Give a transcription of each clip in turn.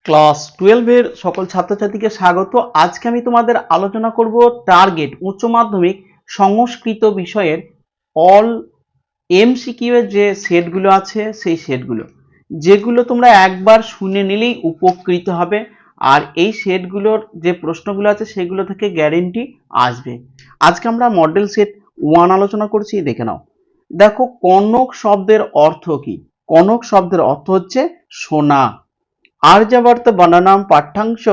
Class 12 এর সকল ছাত্রছাত্রীকে স্বাগত। আজকে আমি তোমাদের আলোচনা করব টার্গেট উচ্চ মাধ্যমিক সংস্কৃত বিষয়ের অল এমসিকিউ এর যে সেটগুলো আছে সেই সেটগুলো, যেগুলো তোমরা একবার শুনে নিলেই উপকৃত হবে। আর এই সেটগুলোর যে প্রশ্নগুলো আছে সেগুলো থেকে গ্যারেন্টি আসবে। আজকে আমরা মডেল সেট 1 আলোচনা করছি, দেখে নাও। দেখো, কনক শব্দের অর্থ কি? কনক শব্দের অর্থ হচ্ছে সোনা। আর্যাবর্ত বনানাম পাঠ্যাংশ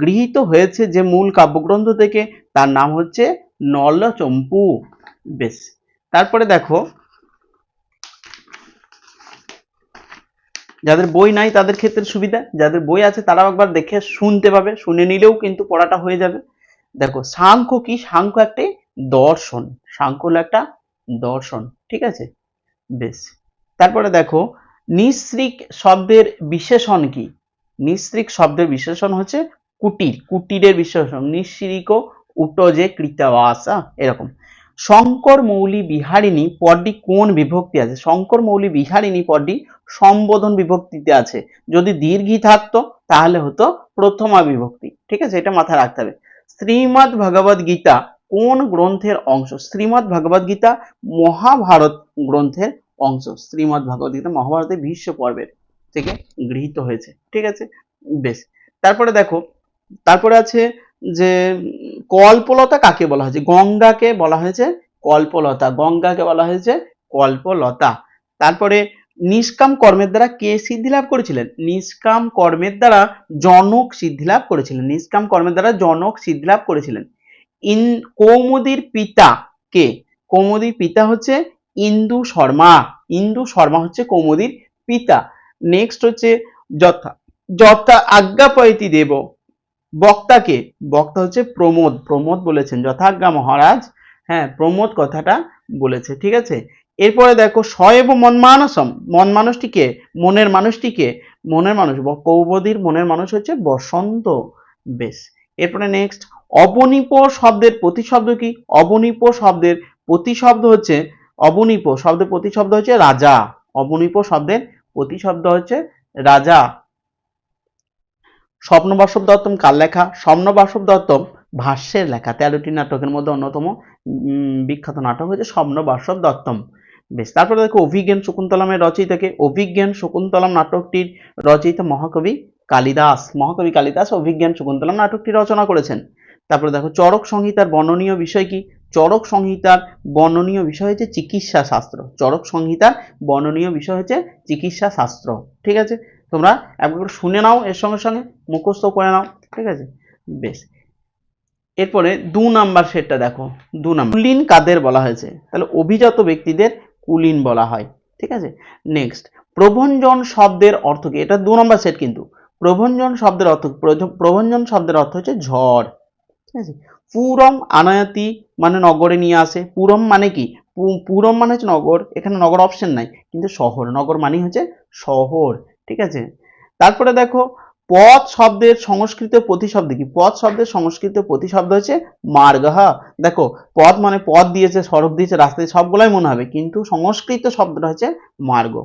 গৃহীত হয়েছে যে মূল কাব্যগ্রন্থ থেকে, তার নাম হচ্ছে নলচম্পু। বেশ, তারপরে দেখো, যাদের বই নাই তাদের ক্ষেত্রে সুবিধা, যাদের বই আছে তারাও একবার দেখে শুনতে পাবে, শুনে নিলেও কিন্তু পড়াটা হয়ে যাবে। দেখো, সাংখ্য কি? সাংখ্য একটি দর্শন। সাংখ্য হলো একটা দর্শন, ঠিক আছে। বেশ, তারপরে দেখো, নিঃসৃক শব্দের বিশেষণ কি? নিঃসৃক শব্দের বিশেষণ হচ্ছে কুটির। কুটিরের বিশেষণ নিঃসৃক উটজে কৃতবাসা, এরকম। শঙ্কর মৌলি বিহারিণী পদটি কোন বিভক্তি আছে? শঙ্কর মৌলি বিহারিণী পদটি সম্বোধন বিভক্তিতে আছে। যদি দীর্ঘি থাকতো তাহলে হতো প্রথমা বিভক্তি, ঠিক আছে, এটা মাথায় রাখতে হবে। শ্রীমদ্ ভগবদ গীতা কোন গ্রন্থের অংশ? শ্রীমদ্ ভগবদ গীতা মহাভারত গ্রন্থের অংশ। শ্রীমদ্ ভগবদ গীতা মহাভারতের ভীষ্ম পর্বের থেকে গৃহীত হয়েছে, ঠিক আছে। বেশ, তারপরে দেখো, তারপরে আছে যে কল্পলতা কাকে বলা হয়েছে? গঙ্গাকে বলা হয়েছে কল্পলতা। গঙ্গাকে বলা হয়েছে কল্পলতা। তারপরে নিষ্কাম কর্মের দ্বারা কে সিদ্ধি লাভ করেছিলেন? নিষ্কাম কর্মের দ্বারা জনক সিদ্ধি লাভ করেছিলেন। নিষ্কাম কর্মের দ্বারা জনক সিদ্ধি লাভ করেছিলেন। কৌমুদীর পিতা কে? কৌমুদীর পিতা হচ্ছে ইন্দু শর্মা। ইন্দু শর্মা হচ্ছে কৌমুদীর পিতা। নেক্সট হচ্ছে যথা। যথা আজ্ঞাপয়তি দেব, বক্তা কে? বক্তা হচ্ছে প্রমোদ। প্রমোদ বলেছেন যথাজ্ঞা মহারাজ। হ্যাঁ, প্রমোদ কথাটা বলেছে, ঠিক আছে। এরপরে দেখো, সয়েব মন মানসম। মন মানুষটি কে? মনের মানুষটি কে? মনের মানুষ কৌমুদীর মনের মানুষ হচ্ছে বসন্ত। বেশ, এরপরে নেক্সট, অবনীপ শব্দের প্রতিশব্দ কি? অবনীপ শব্দের প্রতিশব্দ হচ্ছে, অবনীপ শব্দের প্রতিশব্দ হচ্ছে রাজা। অবনীপ শব্দের প্রতিশব্দ হচ্ছে রাজা। স্বপ্নবাসব দত্তম কার লেখা? স্বপ্নবাসব দত্তম ভাষ্যের লেখা। 13টি নাটকের মধ্যে অন্যতম বিখ্যাত নাটক হচ্ছে স্বপ্নবাসব দত্তম। বেশ, তারপরে দেখো, অভিজ্ঞান শকুন্তলমের রচয়িতাকে? অভিজ্ঞান শকুন্তলম নাটকটির রচয়িতা মহাকবি কালিদাস। মহাকবি কালিদাস অভিজ্ঞান শকুন্তলম নাটকটি রচনা করেছেন। তারপরে দেখো, চরক সংহিতার বর্ণনীয় বিষয় কি? চরক সংহিতার বর্ণনীয় বিষয় হচ্ছে চিকিৎসা শাস্ত্র। চরক সংহিতার বর্ণনীয় বিষয় হচ্ছে চিকিৎসা শাস্ত্র, ঠিক আছে। তোমরা একবার শুনে নাও, এর সঙ্গে সঙ্গে মুখস্থ করে নাও, ঠিক আছে। বেশ, এরপরে 2 নাম্বার সেটটা দেখো। 2 নাম্বার, কুলীন কাদের বলা হয়েছে? তাহলে অভিজাত ব্যক্তিদের কুলীন বলা হয়, ঠিক আছে। নেক্সট, প্রভঞ্জন শব্দের অর্থ কি? এটা 2 নম্বর সেট কিন্তু। প্রভঞ্জন শব্দের অর্থ, প্রভঞ্জন শব্দের অর্থ হচ্ছে ঝড়, ঠিক আছে। পুরম আনায়াতি মানে নগরে নিয়ে আসে। পুরম মানে কি? পুরম মানে হচ্ছে নগর, এখানে নগর অপশন নাই, কিন্তু শহর। নগর মানে হচ্ছে শহর, ঠিক আছে। তারপরে দেখো, পথ শব্দের সংস্কৃত প্রতিশব্দ কি? পথ শব্দের সংস্কৃত প্রতিশব্দ হচ্ছে মার্গহ। দেখো, পথ মানে পথ দিয়েছে, সড়ক দিয়েছে, রাস্তা দিয়েছে, সবগুলাই মনে হবে, কিন্তু সংস্কৃত শব্দটা হচ্ছে মার্গ।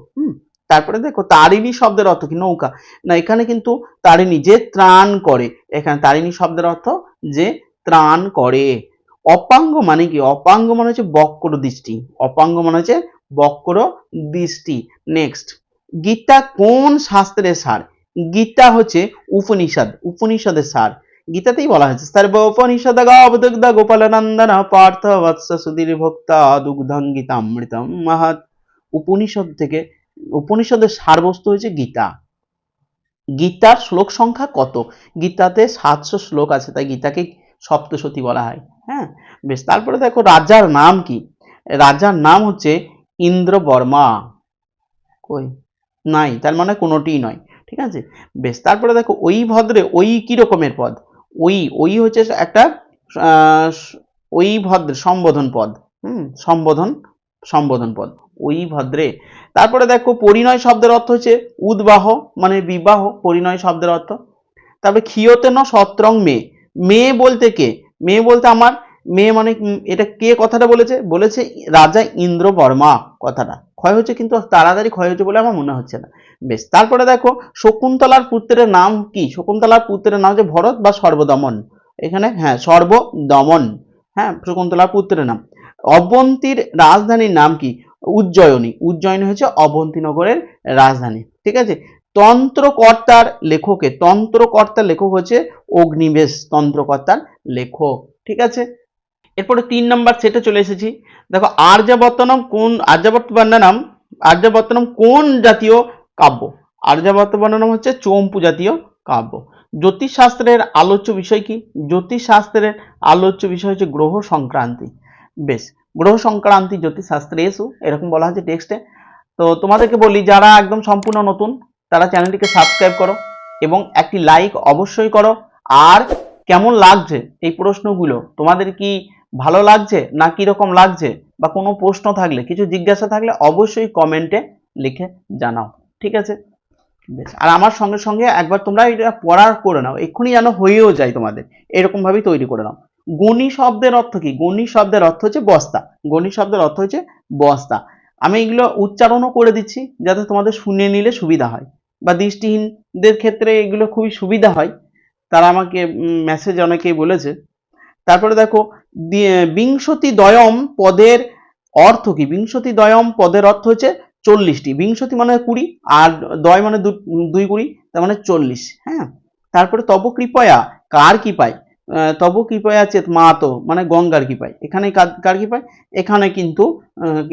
তারপরে দেখো, তারিণী শব্দের অর্থ কি? নৌকা। না, এখানে কিন্তু তারিণী যে ত্রাণ করে, এখানে তারিণী শব্দের অর্থ যে ত্রাণ করে। অপাঙ্গ মানে কি? অপাঙ্গ মানে হচ্ছে বক্র দৃষ্টি। অপাঙ্গ মানে হচ্ছে বক্র দৃষ্টি। নেক্সট, গীতা কোন শাস্ত্রের সার? গীতা হচ্ছে উপনিষদ। উপনিষদের সার গীতাতেই বলা হয়েছে। সর্বোপনিষদ গাবদুগ্ধ গোপাল নন্দন পার্থ বৎস সুধীর ভোক্তা দুগ্ধং গীতামৃতম মহৎ। উপনিষদ থেকে, উপনিষদের সারবস্তু হচ্ছে গীতা। গীতার শ্লোক সংখ্যা কত? গীতাতে 700 শ্লোক আছে, তাই গীতাকে সপ্তশতী বলা হয়। হ্যাঁ, বেশ, তারপরে দেখো, রাজার নাম কি? রাজার নাম হচ্ছে ইন্দ্রবর্মা। কই নাই, তার মানে কোনোটিই নয়, ঠিক আছে। বেশ, তারপরে দেখো, ওই ভদ্রে ওই কি রকমের পদ? ওই ওই হচ্ছে একটা ওই ভদ্রে সম্বোধন পদ। সম্বোধন, সম্বোধন পদ ওই ভদ্রে। তারপরে দেখো, পরিণয় শব্দের অর্থ হচ্ছে উদ্বাহ মানে বিবাহ, পরিণয় শব্দের অর্থ। তারপরে ক্ষিয়তেন সত্রং মেয়ে। মেয়ে বলতে কে? মেয়ে বলতে আমার মেয়ে মানে এটা কে কথাটা বলেছে? বলেছে রাজা ইন্দ্রবর্মা কথাটা। ক্ষয় হচ্ছে কিন্তু তাড়াতাড়ি ক্ষয় হচ্ছে বলে আমার মনে হচ্ছে না। বেশ, তারপরে দেখো শকুন্তলার পুত্রের নাম কি? শকুন্তলার পুত্রের নাম হচ্ছে ভরত বা সর্বদমন। এখানে হ্যাঁ সর্বদমন, হ্যাঁ শকুন্তলার পুত্রের নাম। অবন্তীর রাজধানীর নাম কি? উজ্জয়িনী। উজ্জয়িনী হচ্ছে অবন্তী নগরের রাজধানী। ঠিক আছে। তন্ত্রকর্তার লেখকে, তন্ত্রকর্তার লেখক হচ্ছে অগ্নিবেশ, তন্ত্রকর্তার লেখক। ঠিক আছে। এরপরে 3 নাম্বার সেটে চলে এসেছি। দেখো আর্যাবর্তনম কোন, আর্যাবর্তবর্ণনম, আর্যাবর্তনম কোন জাতীয় কাব্য? আর্যাবর্তবর্ণনম হচ্ছে চম্পু জাতীয় কাব্য। জ্যোতিষশাস্ত্রের আলোচ্য বিষয় কি? জ্যোতিষশাস্ত্রের আলোচ্য বিষয় হচ্ছে গ্রহ সংক্রান্তি। বেশ, গ্রহ সংক্রান্তি জ্যোতিষশাস্ত্রে এসু এরকম বলা হচ্ছে টেক্সটে। তো তোমাদেরকে বলি যারা একদম সম্পূর্ণ নতুন তারা চ্যানেলটিকে সাবস্ক্রাইব করো এবং একটি লাইক অবশ্যই করো। আর কেমন লাগছে এই প্রশ্নগুলো, তোমাদের কি ভালো লাগছে না কিরকম লাগছে, বা কোনো প্রশ্ন থাকলে, কিছু জিজ্ঞাসা থাকলে অবশ্যই কমেন্টে লিখে জানাও। ঠিক আছে। বেশ, আর আমার সঙ্গে সঙ্গে একবার তোমরা এটা পড়ার করে নাও, এক্ষুনি যেন হয়েও যায় তোমাদের, এরকম ভাবেই তৈরি করে নাও। গণি শব্দের অর্থ কি? গণি শব্দের অর্থ হচ্ছে বস্তা। গণি শব্দের অর্থ হচ্ছে বস্তা। আমি এগুলো উচ্চারণও করে দিচ্ছি যাতে তোমাদের শুনে নিলে সুবিধা হয়, বা দৃষ্টিহীনদের ক্ষেত্রে এগুলো খুবই সুবিধা হয়, তারা আমাকে মেসেজ অনেকেই বলেছে। তারপরে দেখো বিংশতি দয়ম পদের অর্থ কি? বিংশতি দয়ম পদের অর্থ হচ্ছে 40টি। বিংশতি মানে 20 আর দয় মানে 2 20, তার মানে 40। হ্যাঁ। তারপরে তব কৃপয়া কার কি পায়? তব কৃপয়া চেত মাতো মানে গঙ্গার কি পায়। এখানে কার কি পায়? এখানে কিন্তু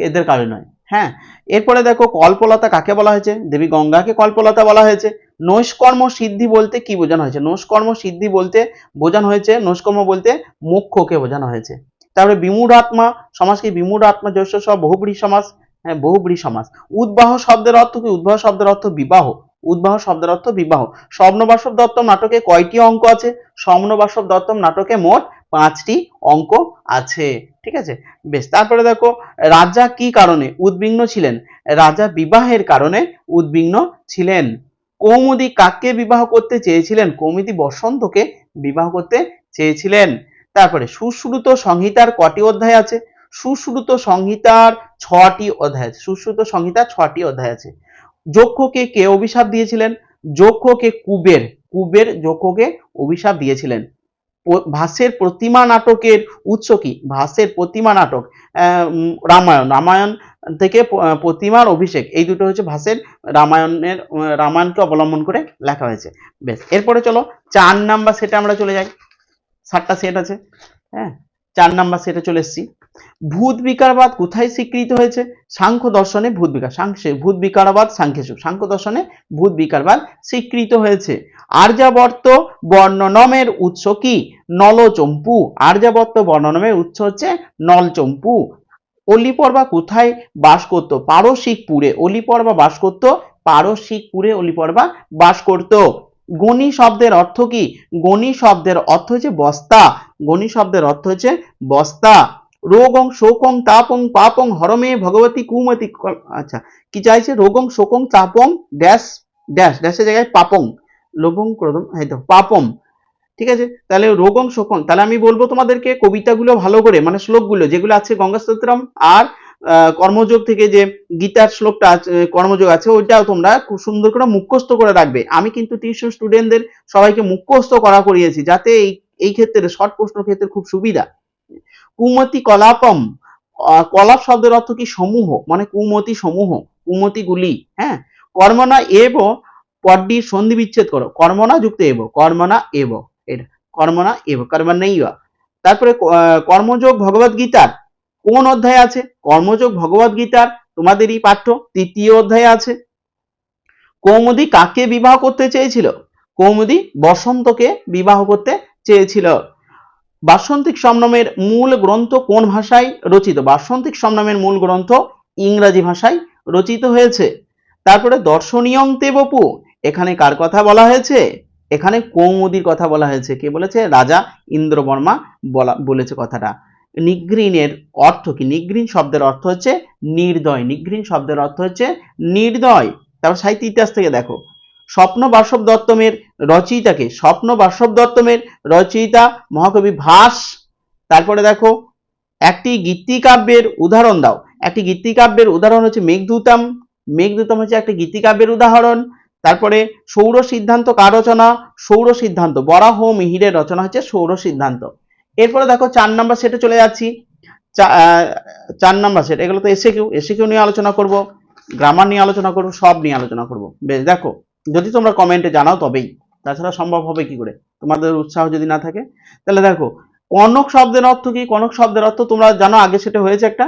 এদের কারো নয়। হ্যাঁ। এরপরে দেখো কল্পলতা কাকে বলা হয়েছে? দেবী গঙ্গাকে কল্পলতা বলা হয়েছে। নৈষ্কর্ম সিদ্ধি বলতে কি বোঝানো হয়েছে? নৈষ্কর্ম সিদ্ধি বলতে বোঝানো হয়েছে, নৈষ্কর্ম বলতে মোক্ষকে বোঝানো হয়েছে। তারপরে বিমূঢ়াত্মা সমাজ কি? বিমূঢ়াত্মা যশ সব বহুব্রী সমাস, হ্যাঁ বহুব্রী সমাস। উদ্বাহ শব্দের অর্থ কি? উদ্বাহ শব্দের অর্থ বিবাহ। উদ্বাহ শব্দের অর্থ বিবাহ। স্বপ্নবাসব দত্তম নাটকে কয়টি অঙ্ক আছে? স্বপ্নবাসব দত্তম নাটকে মোট 5টি অঙ্ক আছে। ঠিক আছে। বেশ, তারপরে দেখো রাজা কি কারণে উদ্বিগ্ন ছিলেন? রাজা বিবাহের কারণে উদ্বিগ্ন ছিলেন। কৌমুদী কাকে বিবাহ করতে চেয়েছিলেন? কৌমুদী বসন্তকে বিবাহ করতে চেয়েছিলেন। তারপরে সুশ্রুত সংহিতার কটি অধ্যায় আছে? সুশ্রুত সংহিতার 6টি অধ্যায় আছে। সুশ্রুত সংহিতার 6টি অধ্যায় আছে। যক্ষকে কে অভিশাপ দিয়েছিলেন? যক্ষকে কুবের, কুবের যক্ষকে অভিশাপ দিয়েছিলেন। ভাসের প্রতিমা নাটকের উৎস কি? ভাসের প্রতিমা নাটক রামায়ণ, রামায়ণ থেকে প্রতিমার অভিষেক, এই দুটো হচ্ছে ভাসের রামায়ণের, রামায়ণকে অবলম্বন করে লেখা হয়েছে। বেশ, এরপরে চলো 4 নাম্বার সেটে আমরা চলে যাই। 7টা সেট আছে। হ্যাঁ, 4 নাম্বার সেটে চলে এসেছি। ভূত বিকারবাদ কোথায় স্বীকৃত হয়েছে? সাংখ্য দর্শনে ভূত বিকার, ভূত বিকারবাদ সাংখ্যেশু, সাংখ্য দর্শনে ভূত বিকারবাদ স্বীকৃত হয়েছে। আর্যাবর্ত বর্ণনমের উৎস কি? নলচম্পু। আর্যাবর্ত বর্ণনমের উৎস হচ্ছে নলচম্পু। অলিপর্বা কোথায় বাস করত? পারসিকপুরে। অলিপর্বা বাস করত পারসিকপুরে, অলিপর্বা বাস করত। গণি শব্দের অর্থ কি? গণি শব্দের অর্থ হচ্ছে বস্তা। গণি শব্দের অর্থ হচ্ছে বস্তা। রোগং শোকং তাপং পাপং হরমে ভগবতী কুমতি, আচ্ছা কি চাইছে? রোগং শোকং তাপং ড্যাশ ড্যাশ ড্যাশের জায়গায় পাপং, লোভং ক্রোধম, হ্যাঁ তো পাপম। ঠিক আছে। তাহলে রোগং শোকং, তাহলে আমি বলবো তোমাদেরকে কবিতাগুলো ভালো করে, মানে শ্লোকগুলো যেগুলো আছে গঙ্গাস্তোত্রম আর কর্মযোগ থেকে যে গীতার শ্লোকটা কর্মযোগ আছে, ওইটাও তোমরা খুব সুন্দর করে মুখস্থ করে রাখবে। আমি কিন্তু টিউশন স্টুডেন্টদের সবাইকে মুখস্থ করা করিয়েছি যাতে এই ক্ষেত্রে শর্ট প্রশ্ন ক্ষেত্রে খুব সুবিধা। কুমতি কলাপম, কলাপ শব্দের অর্থ কি? সমূহ, মানে কুমতি সমূহ, কুমতি গুলি। হ্যাঁ। কর্মনা এব পদটির সন্ধি বিচ্ছেদ করো। কর্মনা যুক্ত এব, কর্মনা এব, এটা কর্মনা এব, কর্মণ্যৈব। তারপরে কর্মযোগ ভগবদ গীতার কোন অধ্যায়ে আছে? কর্মযোগ ভগবদ গীতার তোমাদেরই পাঠ্য 3য় অধ্যায়ে আছে। কৌমুদী কাকে বিবাহ করতে চেয়েছিল? কৌমুদী বসন্তকে বিবাহ করতে চেয়েছিল। বাসন্তিক সমনামের মূল গ্রন্থ কোন ভাষায় রচিত? বাসন্তিক সমনামের মূল গ্রন্থ ইংরাজি ভাষায় রচিত হয়েছে। তারপরে দর্শনীয়ং তে বপু, এখানে কার কথা বলা হয়েছে? এখানে কৌমুদীর কথা বলা হয়েছে। কে বলেছে? রাজা ইন্দ্রবর্মা বলেছে কথাটা। নিগ্রীনের অর্থ কি? নিগ্রীন শব্দের অর্থ হচ্ছে নির্দয়। নিগ্রীন শব্দের অর্থ হচ্ছে নির্দয়। তারপর সাহিত্য ইতিহাস থেকে দেখো স্বপ্ন বাসব দত্তমের রচয়িতাকে? স্বপ্ন বাসব দত্তমের রচয়িতা মহাকবি ভাস। তারপরে দেখো একটি গীতিকাব্যের উদাহরণ দাও। একটি গীতিকাব্যের উদাহরণ হচ্ছে মেঘদূতম। মেঘদূতম হচ্ছে একটি গীতিকাব্যের উদাহরণ। তারপরে সৌর সিদ্ধান্ত কার রচনা? সৌর সিদ্ধান্ত বরাহ মিহিরের রচনা হচ্ছে সৌর সিদ্ধান্ত। এরপরে দেখো 4 নাম্বার সেটে চলে যাচ্ছি। 4 নাম্বার সেট, এগুলো তো এসএকিউ, এসএকিউ নিয়ে আলোচনা করব, গ্রামার নিয়ে আলোচনা করব, সব নিয়ে আলোচনা করব। বেশ, দেখো যদি তোমরা কমেন্টে জানাও তবেই, তাছাড়া সম্ভব হবে কি করে তোমাদের উৎসাহ যদি না থাকে। তাহলে দেখো কনক শব্দের অর্থ কি? কনক শব্দের অর্থ তোমরা জানো, আগে সেটা হয়েছে একটা,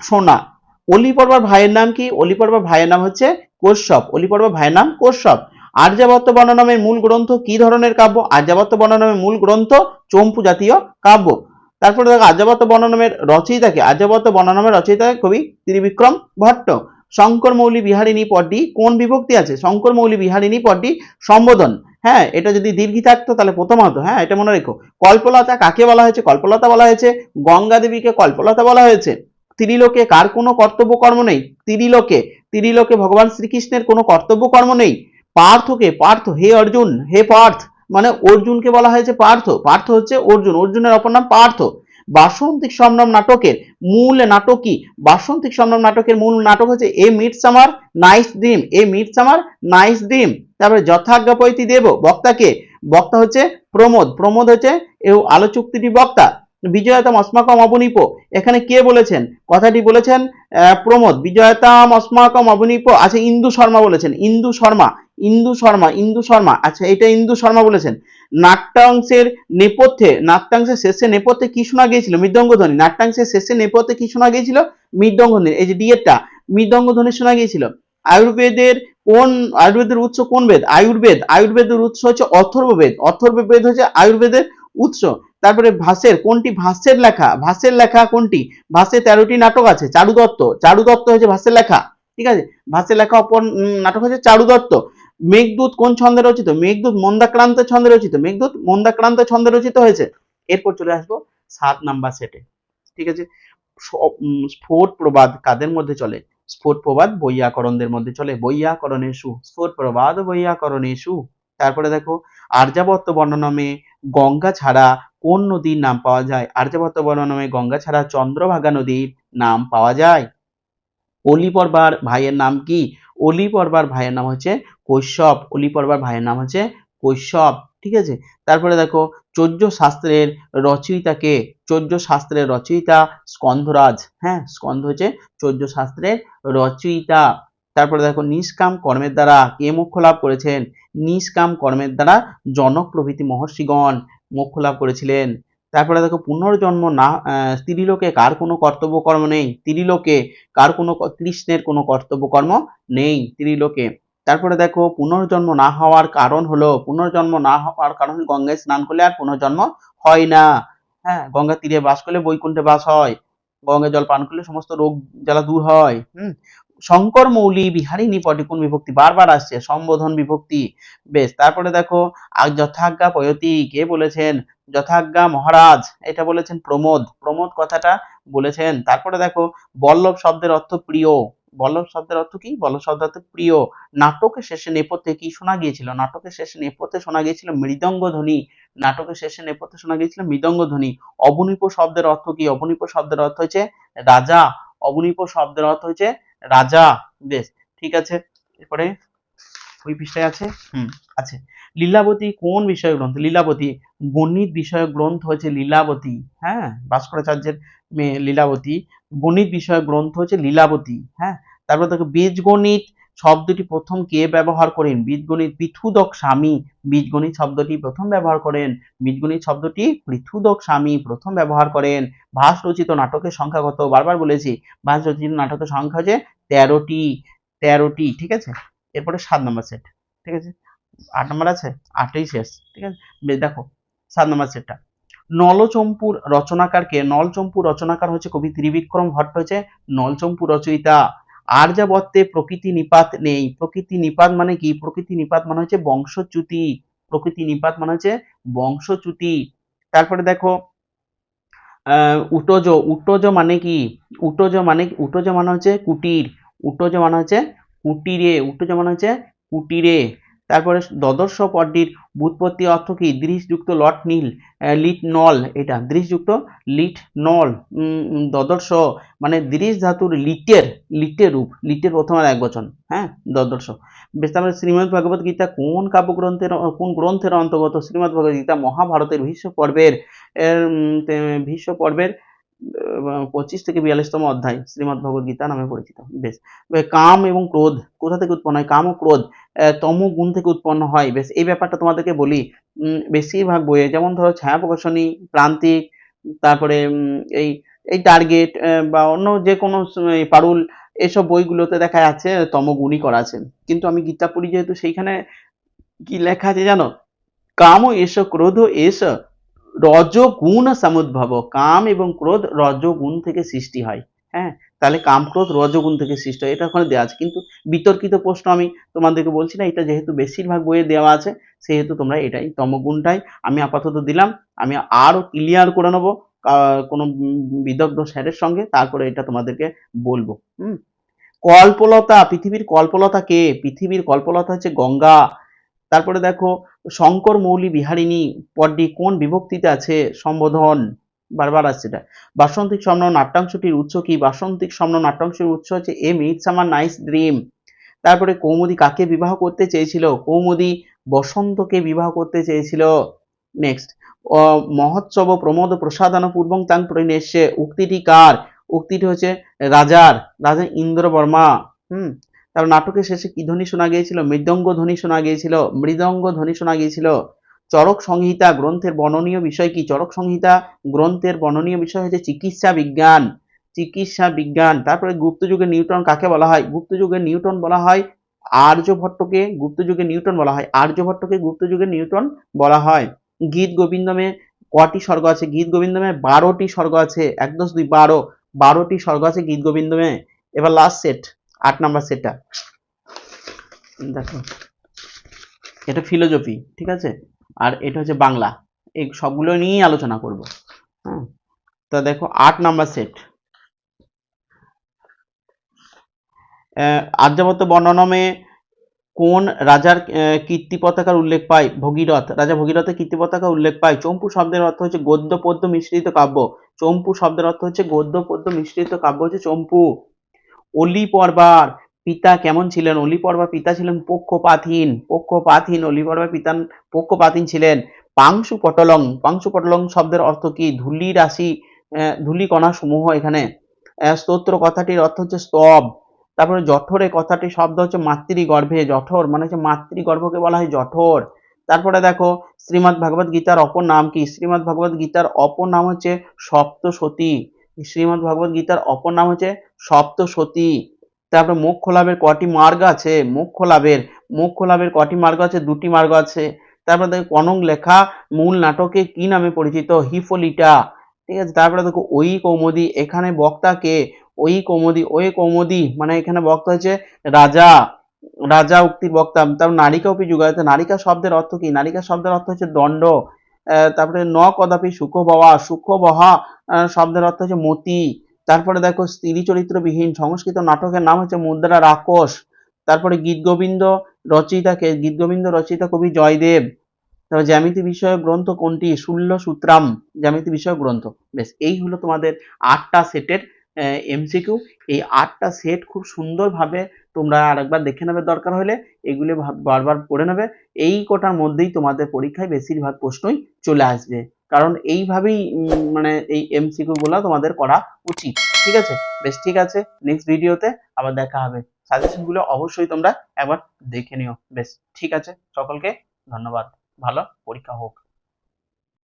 সোনা। অলি পর্বার ভাইয়ের নাম কি? অলি পর্বার ভাইয়ের নাম হচ্ছে কশ্যপ। অলি পর্বার ভাইয়ের নাম কশ্যপ। আর্যাবর্ত বর্ণনামের মূল গ্রন্থ কি ধরনের কাব্য? আর্যাবর্ত বর্ণনামের মূল গ্রন্থ চম্পু জাতীয় কাব্য। তারপরে দেখো আর্যাবর্ত বর্ণনামের রচয়িতাকে, আর্যাবর্ত বর্ণনামের রচয়িতা কবি ত্রিবিক্রম ভট্ট। শঙ্কর মৌলি বিহারিণী পদটি কোন বিভক্তি আছে? শঙ্কর মৌলি বিহারিণী পদটি সম্বোধন। হ্যাঁ, এটা যদি দীর্ঘি থাকতো তাহলে প্রথমার্ধ, হ্যাঁ এটা মনে রেখো। কল্পলতা কাকে বলা হয়েছে? কল্পলতা বলা হয়েছে গঙ্গা দেবীকে কল্পলতা বলা হয়েছে। ত্রিলোকে কার কোনো কর্তব্য কর্ম নেই? ত্রিলোকে, ত্রিলোকে ভগবান শ্রীকৃষ্ণের কোনো কর্তব্য কর্ম নেই। পার্থকে, পার্থ হে অর্জুন, হে পার্থ, মানে অর্জুনকে বলা হয়েছে পার্থ। পার্থ হচ্ছে অর্জুন, অর্জুনের অপর নাম পার্থ। বাসন্তিক সম্ভ্রম নাটকের মূল নাটক কি? বাসন্তিক সম্ভ্রম নাটকের মূল নাটক হচ্ছে এ মিটস আমার নাইস ড্রিম। এ মিটস আমার নাইস ড্রিম। তারপরে যথাজ্ঞাপয়তি দেব, বক্তাকে, বক্তা হচ্ছে প্রমোদ। প্রমোদ হচ্ছে আলোচুক্তিটি বক্তা। বিজয়তাম অস্মাকম অবনীপ, এখানে কে বলেছেন কথাটি? বলেছেন প্রমোদ। বিজয়তাম অস্মাকম অবনীপ, আচ্ছা ইন্দু শর্মা বলেছেন। ইন্দু শর্মা, ইন্দু শর্মা, ইন্দু শর্মা, আচ্ছা এটা ইন্দু শর্মা বলেছেন। নাট্যাংশের নেপথ্যে, নাট্যাংশের শেষে নেপথ্যে কি শোনা গিয়েছিল? মৃদঙ্গধ্বনি। নাট্যাংশের শেষে নেপথ্যে কি শোনা গিয়েছিল? মৃদঙ্গধ্বনি। এই যে ডিএটা, মৃদঙ্গধ্বনি শোনা গিয়েছিল। আয়ুর্বেদের কোন, আয়ুর্বেদের উৎস কোন বেদ? আয়ুর্বেদ, আয়ুর্বেদের উৎস হচ্ছে অথর্ববেদ। অথর্ববেদ হচ্ছে আয়ুর্বেদের উৎস। তারপরে ভাষ্যের কোনটি? ভাষ্যের লেখা, ভাষ্যের লেখা কোনটি? ভাষ্যে 13টি নাটক আছে। চারুদত্ত, চারুদত্ত হচ্ছে ভাষ্যের লেখা, ঠিক আছে। ভাষ্যের লেখা অপর নাটক হচ্ছে চারুদত্ত। মেঘদূত কোন ছন্দে রচিত? মেঘদূত মন্দাক্রান্ত ছন্দে রচিত। মেঘদূত মন্দাক্রান্ত ছন্দে রচিত হয়েছে। এরপর চলে আসবো 7 নাম্বার সেটে, ঠিক আছে। স্ফোট প্রবাদ কাদের মধ্যে চলে? স্ফোট প্রবাদ বৈয়াকরণদের মধ্যে চলে। বৈয়াকরণেষু, স্ফোট প্রবাদ বৈয়াকরণেষু। তারপরে দেখো আর্যাবর্ত বর্ণনামে গঙ্গা ছাড়া কোন নদীর নাম পাওয়া যায়? আর্যাবর্ত বর্ণনামে গঙ্গা ছাড়া চন্দ্রভাগা নদীর নাম পাওয়া যায়। অলি পর্বার ভাইয়ের নাম কি? অলি পর্বার ভাইয়ের নাম হচ্ছে কৈশ্যপ। অলি পর্বার ভাইয়ের নাম হচ্ছে কৈশ্যপ, ঠিক আছে। তারপরে দেখো চৌর্য শাস্ত্রের রচয়িতাকে? চৌর্য শাস্ত্রের রচয়িতা স্কন্ধরাজ। হ্যাঁ, স্কন্ধ হচ্ছে চৌর্য শাস্ত্রের রচয়িতা। তারপরে দেখো নিষ্কাম কর্মের দ্বারা কে মোক্ষ লাভ করেছেন? নিষ্কাম কর্মের দ্বারা জনক প্রভৃতি মহর্ষিগণ মোক্ষ লাভ করেছিলেন। তারপরে দেখো পুনর্জন্ম না, স্ত্রীলোকে কার কোনো কর্তব্য কর্ম নেই? স্ত্রীলোকে কার কোনো, কৃষ্ণের কোনো কর্তব্য কর্ম নেই ত্রিলোকে। তারপরে দেখো পুনর্জন্ম না হওয়ার কারণ হলো, পুনর্জন্ম না হওয়ার কারণ গঙ্গায় স্নান করলে আর পুনর্জন্ম হয় না। হ্যাঁ, গঙ্গা তীরে বাস করলে বৈকুণ্ঠে বাস হয়। গঙ্গা জল পান করলে সমস্ত রোগ জ্বালা দূর হয়। শঙ্কর মৌলি বিহারিণী পদে কোন বিভক্তি? বারবার আসছে, সম্বোধন বিভক্তি। বেশ, তারপরে দেখো যথাজ্ঞা পয়তি কে বলেছেন? যথাজ্ঞা মহারাজ, এটা বলেছেন প্রমোদ। প্রমোদ কথাটা বলেছেন। তারপরে দেখো বল্লভ শব্দের অর্থ প্রিয়। বল্লভ শব্দের অর্থ কি? বল্লভ শব্দের অর্থ প্রিয়। নাটকের শেষে নেপথ্যে কি শোনা গিয়েছিল? নাটকের শেষে নেপথ্যে শোনা গিয়েছিল মৃদঙ্গ ধ্বনি। নাটকের শেষে নেপথ্যে শোনা গিয়েছিল মৃদঙ্গ ধ্বনি। অবনীপ শব্দের অর্থ কি? অবনীপ শব্দের অর্থ হচ্ছে রাজা। অবনীপ শব্দের অর্থ হচ্ছে রাজা। বেশ, ঠিক আছে। এরপরে ওই পৃষ্ঠায় আছে, আছে। লীলাবতী কোন বিষয়ক গ্রন্থ? লীলাবতী গণিত বিষয়ক গ্রন্থ হচ্ছে লীলাবতী। হ্যাঁ, ভাস্করাচার্যের মেয়ে লীলাবতী। গণিত বিষয়ক গ্রন্থ হচ্ছে লীলাবতী। হ্যাঁ, তারপর দেখো বীজগণিত শব্দটি প্রথম কে ব্যবহার করেন? বীজগণিত পৃথুদক স্বামী বীজগণিত শব্দটি প্রথম ব্যবহার করেন। বীজগণিত শব্দটি পৃথুদক স্বামী প্রথম ব্যবহার করেন। ভাস রচিত নাটকের সংখ্যা কত? বারবার বলেছি, ভাস রচিত নাটকের সংখ্যা হচ্ছে 13টি। 13টি, ঠিক আছে। এরপরে 7 নম্বর সেট, ঠিক আছে। 8 নম্বর আছে, 8ই শেষ, ঠিক আছে। বেশ, দেখো 7 নম্বর সেটটা। নলচম্পুর রচনাকার কে? নলচম্পুর রচনাকার হচ্ছে কবি ত্রিবিক্রম ভট্ট, হচ্ছে নলচম্পু রচয়িতা। আর্যাবর্তে প্রকৃতি নিপাত নেই। প্রকৃতি নিপাত মানে কি? প্রকৃতি নিপাত মানে হচ্ছে বংশচ্যুতি। প্রকৃতি নিপাত মানে হচ্ছে বংশচ্যুতি। তারপরে দেখো উটজ, উটজ মানে কি? উটজ মানে, উটজ মানে হচ্ছে কুটির। উটজ মানে হচ্ছে কুটিরে, উটজ মানে হচ্ছে কুটিরে। তারপরে দ্বাদশ পদটির ব্যুৎপত্তি অর্থ কি? দৃশযুক্ত লট নীল, লিট নল, এটা দৃশযুক্ত লিট নল। দ্বাদশ মানে দৃশ ধাতুর লিটের রূপ, লিটের প্রথম আর একবচন, হ্যাঁ, দ্বাদশ। বেশ, তারপরে শ্রীমদ্ ভগবত গীতা কোন কোন গ্রন্থের অন্তর্গত? শ্রীমদ্ ভগবত গীতা মহাভারতের ভীষ্ম পর্বের 25 থেকে 42তম অধ্যায় শ্রীমদ্ ভগবত গীতা নামে পরিচিত। বেশ, কাম এবং ক্রোধ কোথা থেকে উৎপন্ন হয়? কাম ও ক্রোধ তমোগুণ থেকে উৎপন্ন হয়। বেশ, এই ব্যাপারটা তোমাদেরকে বলি। বেশিরভাগ বইয়ে, যেমন ধরো ছায়া প্রকাশনী, প্রান্তিক, তারপরে এই এই টার্গেট বা অন্য যে কোনো পারুল, এসব বইগুলোতে দেখা যাচ্ছে তমগুণই করা আছে। কিন্তু আমি গীতা পড়ি যেহেতু, সেইখানে কি লেখা আছে জানো? কাম এস ক্রোধ এস রজগুণ সমুদ্ভব। কাম এবং ক্রোধ রজগুণ থেকে সৃষ্টি হয়। হ্যাঁ, তাহলে কাম ক্রোধ রজগুণ থেকে সৃষ্টি হয়, এটা ওখানে দেওয়া আছে। কিন্তু বিতর্কিত প্রশ্ন আমি তোমাদেরকে বলছি না, এটা যেহেতু বেশিরভাগ বইয়ে দেওয়া আছে, সেহেতু তোমরা এটাই তমগুণটাই আমি আপাতত দিলাম। আমি আরো ক্লিয়ার করে নেবো কোনো বিদগ্ধ স্যারের সঙ্গে, তারপরে এটা তোমাদেরকে বলবো। কল্পলতা, পৃথিবীর কল্পলতা কে? পৃথিবীর কল্পলতা হচ্ছে গঙ্গা। তারপরে দেখো শঙ্কর মৌলি বিহারিণী পদটি কোন বিভক্তিতে আছে? সম্বোধন, বারবার আসছে এটা। বাসন্তিক স্বপ্ন নাট্যাংশটির উৎস কি? বাসন্তিক স্বপ্ন নাট্যাংশের উৎস হচ্ছে এ মিডসামার নাইটস ড্রিম। তারপরে কৌমুদী কাকে বিবাহ করতে চেয়েছিল? কৌমুদী বসন্তকে বিবাহ করতে চেয়েছিল। নেক্সট, মহোৎসব প্রমোদ প্রসাদন পূর্বং তাং পরিণেশ্যে, উক্তিটি কার? উক্তিটি হচ্ছে রাজা ইন্দ্রবর্মা। তারপর নাটকের শেষে কি ধ্বনি শোনা গিয়েছিল? মৃদঙ্গ ধ্বনি শোনা গিয়েছিল, মৃদঙ্গ ধ্বনি শোনা গিয়েছিল। চরক সংহিতা গ্রন্থের বর্ণনীয় বিষয় কি? চরক সংহিতা গ্রন্থের বর্ণনীয় বিষয় হচ্ছে চিকিৎসা বিজ্ঞান, চিকিৎসা বিজ্ঞান। তারপরে গুপ্তযুগের নিউটন কাকে বলা হয়? গুপ্তযুগের নিউটন বলা হয় আর্যভট্টকে। গুপ্তযুগের নিউটন বলা হয় আর্যভট্টকে, গুপ্তযুগের নিউটন বলা হয়। গীত গোবিন্দমে কটি স্বর্গ আছে? গীত গোবিন্দমে 12টি স্বর্গ আছে। 1 10 2 12, 12টি স্বর্গ আছে গীত গোবিন্দমে। এবার লাস্ট সেট, 8 নাম্বার সেটটা দেখো, এটা ফিলোজফি, ঠিক আছে, আর এটা হচ্ছে বাংলা। এই সবগুলো নিয়েই আলোচনা করব। হ্যাঁ, তো দেখো 8 নাম্বার সেট, আর্যাবর্ত বর্ণনামে কোন রাজার কীর্তি পতাকার উল্লেখ পায়? ভগীরথ, রাজা ভগীরথের কীর্তি পতাকা উল্লেখ পায়। চম্পু শব্দের অর্থ হচ্ছে গদ্য পদ্য মিশ্রিত কাব্য। চম্পু শব্দের অর্থ হচ্ছে গদ্য পদ্য মিশ্রিত কাব্য হচ্ছে চম্পু। অলি পর্বার পিতা কেমন ছিলেন? অলি পর্বার পিতা ছিলেন পক্ষপাতহীন। অলি পর্বার পিতা পক্ষপাতহীন ছিলেন। পাংশু পটলং শব্দের অর্থ কি? ধূলি রাশি, ধূলি কণা সমূহ এখানে। স্তোত্র কথাটির অর্থ হচ্ছে স্তব। তারপরে জঠরে কথাটি শব্দ হচ্ছে মাতৃগর্ভে। জঠর মানে হচ্ছে মাতৃগর্ভকে বলা হয় জঠর। তারপরে দেখো শ্রীমদ্ ভগবত গীতার অপর নাম কি? শ্রীমদ্ ভগবত গীতার অপর নাম হচ্ছে সপ্তসতী। শ্রীমদ্ ভগবত গীতার অপর নাম হচ্ছে সপ্তসতী। তারপরে মোক্ষ লাভের কটি মার্গ আছে? মোক্ষ লাভের কটি মার্গ আছে? 2টি মার্গ আছে। তারপরে দেখো কনক লেখা মূল নাটকে কি নামে পরিচিত? হিপোলিটা। ঠিক আছে, তারপরে দেখো ওই কৌমুদী, এখানে বক্তা কে? ওই কৌমুদী মানে এখানে বক্তা হচ্ছে রাজা উক্তির বক্তা। তারপর নারিকা উপি যুগায়তে, নারিকা শব্দের অর্থ কি? নারিকা শব্দের অর্থ হচ্ছে দণ্ড। তারপরে ন কদাপি সুখ বহা শব্দের অর্থ হচ্ছে মতি। তারপরে দেখো স্ত্রী চরিত্রবিহীন সংস্কৃত নাটকের নাম হচ্ছে মুদ্রা রাক্ষস। তারপরে গীতগোবিন্দ রচয়িতা কবি জয়দেব। তারপর জ্যামিতি বিষয়ক গ্রন্থ কোনটি? শূল্যসূত্রাম, জ্যামিতি বিষয়ক গ্রন্থ। বেশ, এই হলো তোমাদের 8টা সেটের এমসিকিউ। এই 8টা সেট খুব সুন্দরভাবে তোমরা আরেকবার দেখে নেবে, দরকার হলে এগুলো বারবার পড়ে নেবে। এই কটার মধ্যেই তোমাদের পরীক্ষায় বেশিরভাগ প্রশ্নই চলে আসবে, কারণ এইভাবেই মানে এই এমসিকিউ গুলো তোমাদের করা উচিত। ঠিক আছে, বেশ, ঠিক আছে, নেক্সট ভিডিওতে আবার দেখা হবে। সাজেশন গুলো অবশ্যই তোমরা একবার দেখে নিও। বেশ, ঠিক আছে, সকলকে ধন্যবাদ। ভালো পরীক্ষা হোক।